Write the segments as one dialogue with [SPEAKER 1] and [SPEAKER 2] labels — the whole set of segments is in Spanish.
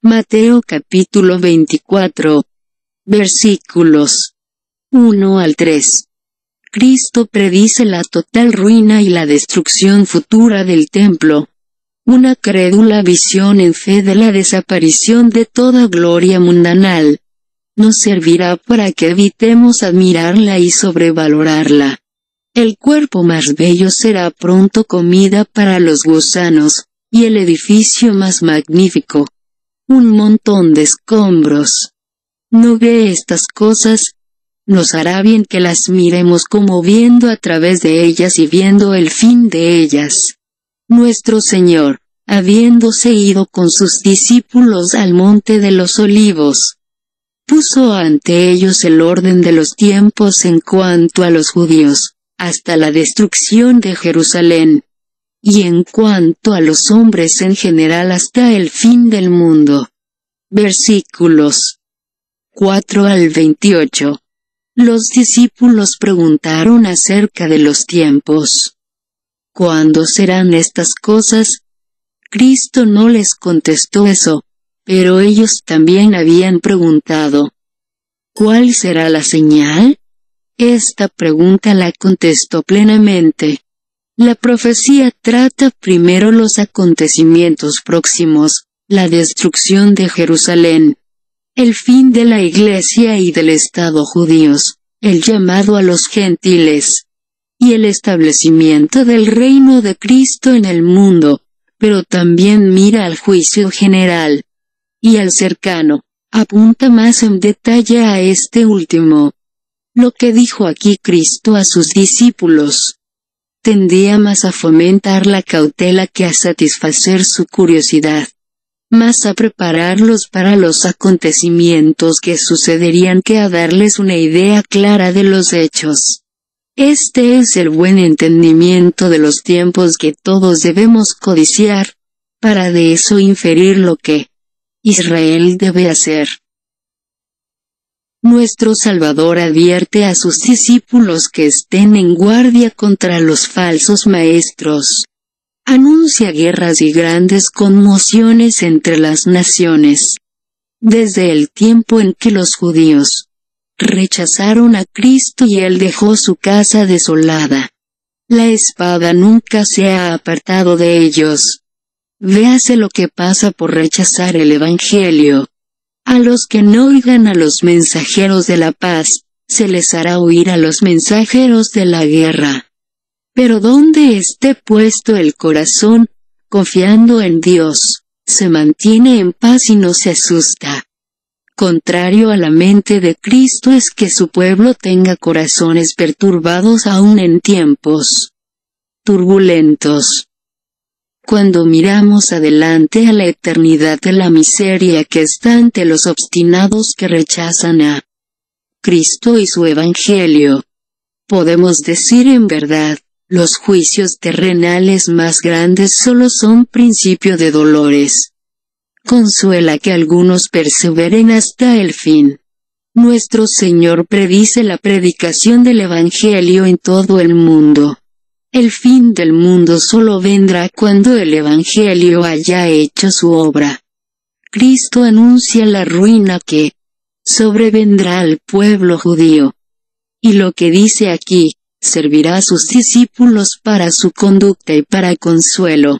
[SPEAKER 1] Mateo capítulo 24, versículos 1 al 3. Cristo predice la total ruina y la destrucción futura del templo. Una crédula visión en fe de la desaparición de toda gloria mundanal nos servirá para que evitemos admirarla y sobrevalorarla. El cuerpo más bello será pronto comida para los gusanos, y el edificio más magnífico, un montón de escombros. ¿No ve estas cosas? Nos hará bien que las miremos como viendo a través de ellas y viendo el fin de ellas. Nuestro Señor, habiéndose ido con sus discípulos al monte de los olivos, puso ante ellos el orden de los tiempos en cuanto a los judíos, hasta la destrucción de Jerusalén, y en cuanto a los hombres en general hasta el fin del mundo. Versículos 4 al 28. Los discípulos preguntaron acerca de los tiempos. ¿Cuándo serán estas cosas? Cristo no les contestó eso, pero ellos también habían preguntado, ¿cuál será la señal? Esta pregunta la contestó plenamente. La profecía trata primero los acontecimientos próximos, la destrucción de Jerusalén, el fin de la Iglesia y del Estado judíos, el llamado a los gentiles, y el establecimiento del reino de Cristo en el mundo, pero también mira al juicio general, y al cercano, apunta más en detalle a este último. Lo que dijo aquí Cristo a sus discípulos tendía más a fomentar la cautela que a satisfacer su curiosidad, más a prepararlos para los acontecimientos que sucederían que a darles una idea clara de los hechos. Este es el buen entendimiento de los tiempos que todos debemos codiciar, para de eso inferir lo que Israel debe hacer. Nuestro Salvador advierte a sus discípulos que estén en guardia contra los falsos maestros. Anuncia guerras y grandes conmociones entre las naciones. Desde el tiempo en que los judíos rechazaron a Cristo y Él dejó su casa desolada, la espada nunca se ha apartado de ellos. Véase lo que pasa por rechazar el Evangelio. A los que no oigan a los mensajeros de la paz, se les hará oír a los mensajeros de la guerra. Pero donde esté puesto el corazón, confiando en Dios, se mantiene en paz y no se asusta. Contrario a la mente de Cristo es que su pueblo tenga corazones perturbados aún en tiempos turbulentos. Cuando miramos adelante a la eternidad de la miseria que está ante los obstinados que rechazan a Cristo y su Evangelio, podemos decir en verdad, los juicios terrenales más grandes solo son principio de dolores. Consuela que algunos perseveren hasta el fin. Nuestro Señor predice la predicación del Evangelio en todo el mundo. El fin del mundo solo vendrá cuando el Evangelio haya hecho su obra. Cristo anuncia la ruina que sobrevendrá al pueblo judío. Y lo que dice aquí, servirá a sus discípulos para su conducta y para consuelo.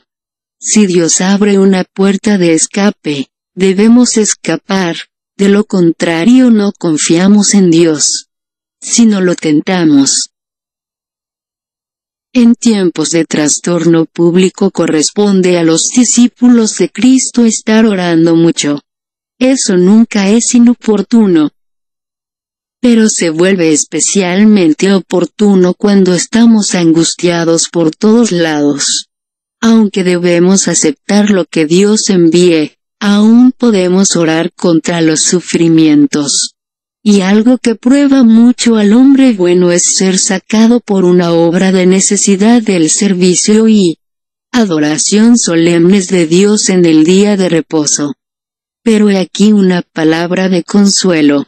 [SPEAKER 1] Si Dios abre una puerta de escape, debemos escapar, de lo contrario no confiamos en Dios, sino lo tentamos. En tiempos de trastorno público corresponde a los discípulos de Cristo estar orando mucho. Eso nunca es inoportuno. Pero se vuelve especialmente oportuno cuando estamos angustiados por todos lados. Aunque debemos aceptar lo que Dios envíe, aún podemos orar contra los sufrimientos. Y algo que prueba mucho al hombre bueno es ser sacado por una obra de necesidad del servicio y adoración solemnes de Dios en el día de reposo. Pero he aquí una palabra de consuelo.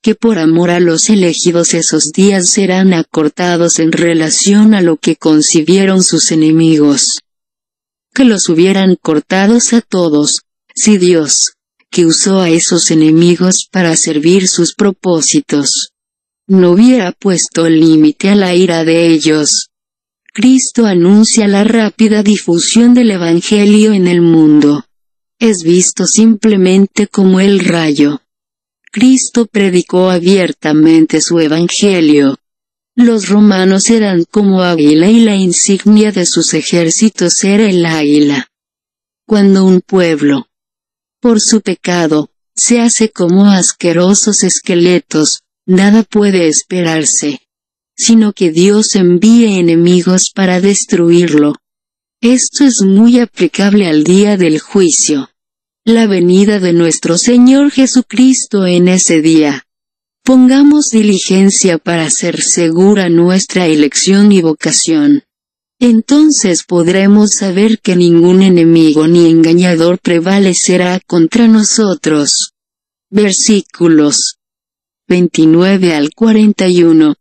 [SPEAKER 1] Que por amor a los elegidos esos días serán acortados en relación a lo que concibieron sus enemigos. Que los hubieran cortados a todos, si Dios, que usó a esos enemigos para servir sus propósitos, no hubiera puesto límite a la ira de ellos. Cristo anuncia la rápida difusión del Evangelio en el mundo. Es visto simplemente como el rayo. Cristo predicó abiertamente su Evangelio. Los romanos eran como águila y la insignia de sus ejércitos era el águila. Cuando un pueblo, por su pecado, se hace como asquerosos esqueletos, nada puede esperarse, sino que Dios envíe enemigos para destruirlo. Esto es muy aplicable al día del juicio. La venida de nuestro Señor Jesucristo en ese día. Pongamos diligencia para hacer segura nuestra elección y vocación. Entonces podremos saber que ningún enemigo ni engañador prevalecerá contra nosotros. Versículos 29 al 41.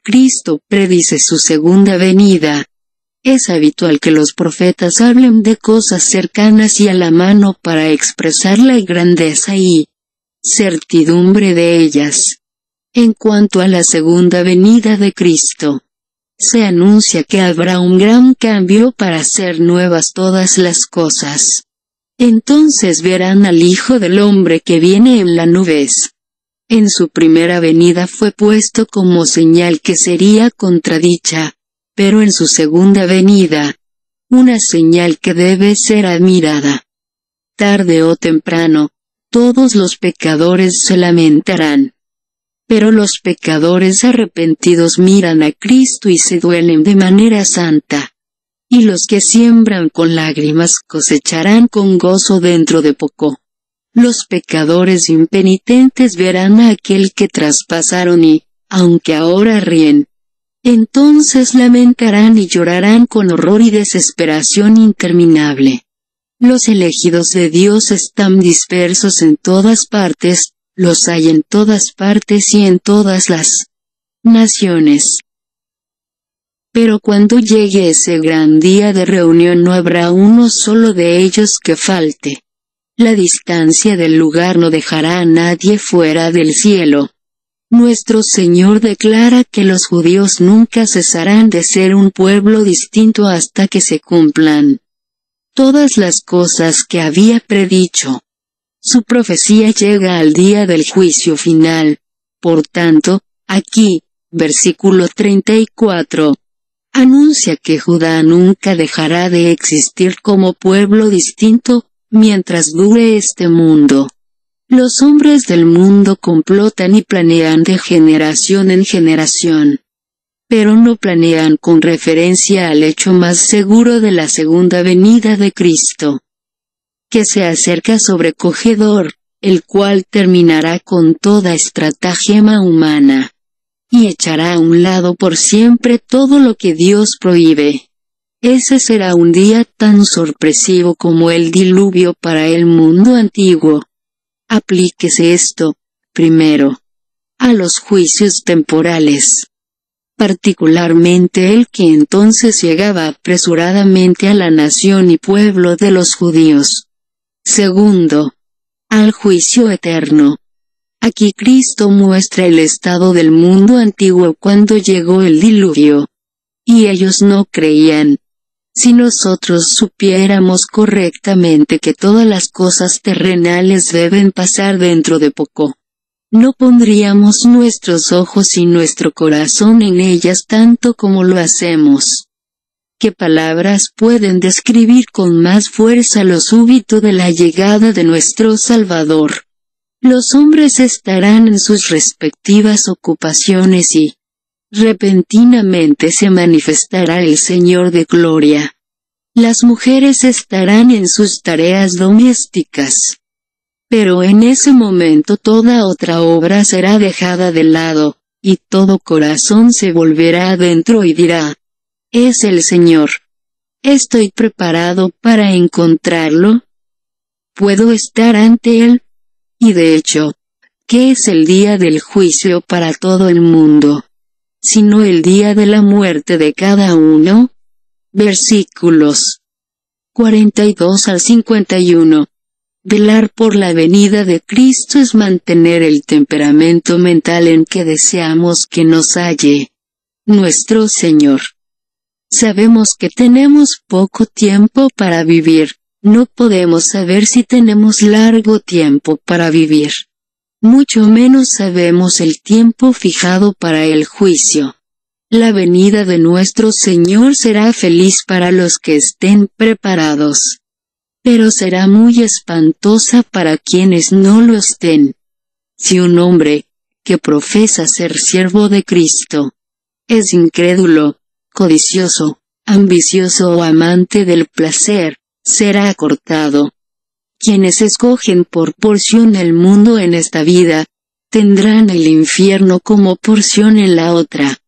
[SPEAKER 1] Cristo predice su segunda venida. Es habitual que los profetas hablen de cosas cercanas y a la mano para expresar la grandeza y certidumbre de ellas. En cuanto a la segunda venida de Cristo, se anuncia que habrá un gran cambio para hacer nuevas todas las cosas. Entonces verán al Hijo del Hombre que viene en las nubes. En su primera venida fue puesto como señal que sería contradicha, pero en su segunda venida, una señal que debe ser admirada. Tarde o temprano, todos los pecadores se lamentarán. Pero los pecadores arrepentidos miran a Cristo y se duelen de manera santa. Y los que siembran con lágrimas cosecharán con gozo dentro de poco. Los pecadores impenitentes verán a aquel que traspasaron y, aunque ahora ríen, entonces lamentarán y llorarán con horror y desesperación interminable. Los elegidos de Dios están dispersos en todas partes, los hay en todas partes y en todas las naciones. Pero cuando llegue ese gran día de reunión no habrá uno solo de ellos que falte. La distancia del lugar no dejará a nadie fuera del cielo. Nuestro Señor declara que los judíos nunca cesarán de ser un pueblo distinto hasta que se cumplan todas las cosas que había predicho. Su profecía llega al día del juicio final. Por tanto, aquí, versículo 34, anuncia que Judá nunca dejará de existir como pueblo distinto, mientras dure este mundo. Los hombres del mundo complotan y planean de generación en generación, pero no planean con referencia al hecho más seguro de la segunda venida de Cristo, que se acerca sobrecogedor, el cual terminará con toda estratagema humana, y echará a un lado por siempre todo lo que Dios prohíbe. Ese será un día tan sorpresivo como el diluvio para el mundo antiguo. Aplíquese esto, primero, a los juicios temporales, particularmente el que entonces llegaba apresuradamente a la nación y pueblo de los judíos. Segundo, al juicio eterno. Aquí Cristo muestra el estado del mundo antiguo cuando llegó el diluvio. Y ellos no creían. Si nosotros supiéramos correctamente que todas las cosas terrenales deben pasar dentro de poco, no pondríamos nuestros ojos y nuestro corazón en ellas tanto como lo hacemos. ¿Qué palabras pueden describir con más fuerza lo súbito de la llegada de nuestro Salvador? Los hombres estarán en sus respectivas ocupaciones y, repentinamente se manifestará el Señor de gloria. Las mujeres estarán en sus tareas domésticas. Pero en ese momento toda otra obra será dejada de lado, y todo corazón se volverá adentro y dirá, «Es el Señor. ¿Estoy preparado para encontrarlo? ¿Puedo estar ante Él?» Y de hecho, ¿qué es el día del juicio para todo el mundo, sino el día de la muerte de cada uno? Versículos 42 al 51. Velar por la venida de Cristo es mantener el temperamento mental en que deseamos que nos halle nuestro Señor. Sabemos que tenemos poco tiempo para vivir, no podemos saber si tenemos largo tiempo para vivir. Mucho menos sabemos el tiempo fijado para el juicio. La venida de nuestro Señor será feliz para los que estén preparados, pero será muy espantosa para quienes no lo estén. Si un hombre, que profesa ser siervo de Cristo, es incrédulo, codicioso, ambicioso o amante del placer, será cortado. Quienes escogen por porción el mundo en esta vida, tendrán el infierno como porción en la otra.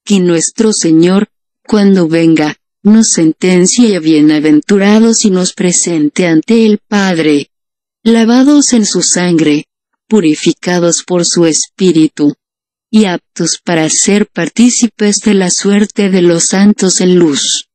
[SPEAKER 1] Que nuestro Señor, cuando venga, nos sentencie bienaventurados y nos presente ante el Padre, lavados en su sangre, purificados por su Espíritu, y aptos para ser partícipes de la suerte de los santos en luz.